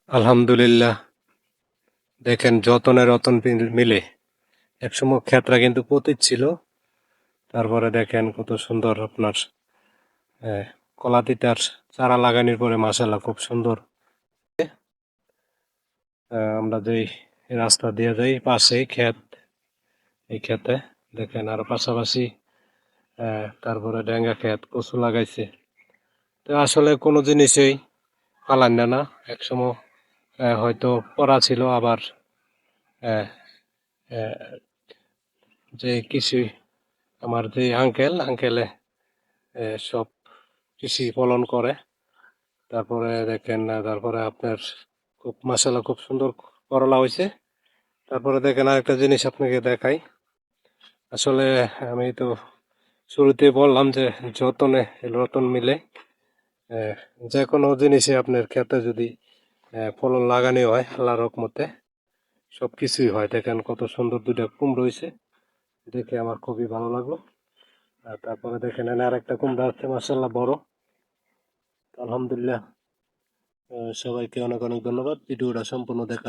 আলহামদুলিল্লাহ, দেখেন যতনে রতন মিলে। একসময় ক্ষেতটা কিন্তু পতিত ছিল। তারপরে দেখেন কত সুন্দর আপনার কলাতিতার চারা লাগানোর পরে মাশাআল্লাহ খুব সুন্দর। আমরা যেই রাস্তা দিয়ে যাই পাশেই ক্ষেত, এই ক্ষেতে দেখেন আর পাশাপাশি তারপরে ডেঙ্গা ক্ষেত কচু লাগাইছে। তো আসলে কোনো জিনিসই ফালান না, একসময় হয়তো পড়া ছিল, আবার আহ, আহ, যে কৃষি আমার যে আঙ্কেলে সব কৃষি ফলন করে। তারপরে দেখেন তারপরে আপনার খুব মাশাআল্লাহ খুব সুন্দর করলা হয়েছে। তারপরে দেখেন আরেকটা জিনিস আপনাকে দেখাই। আসলে আমি তো শুরুতেই বললাম যে যতনে রতন মিলে। আহ, যে কোনো জিনিসে আপনার ক্ষেতে যদি ফলন লাগানো হয় আল্লাহর রহমতে সব কিছুই হয়। দেখেন কত সুন্দর দুইটা কুমড়ো হয়েছে, দেখে আমার খুবই ভালো লাগলো। আর তারপরে দেখেন এখানে আরেকটা কুমড়া আছে মাশাআল্লাহ বড়। আলহামদুলিল্লাহ, সবাইকে অনেক অনেক ধন্যবাদ ভিডিওটা সম্পূর্ণ দেখা।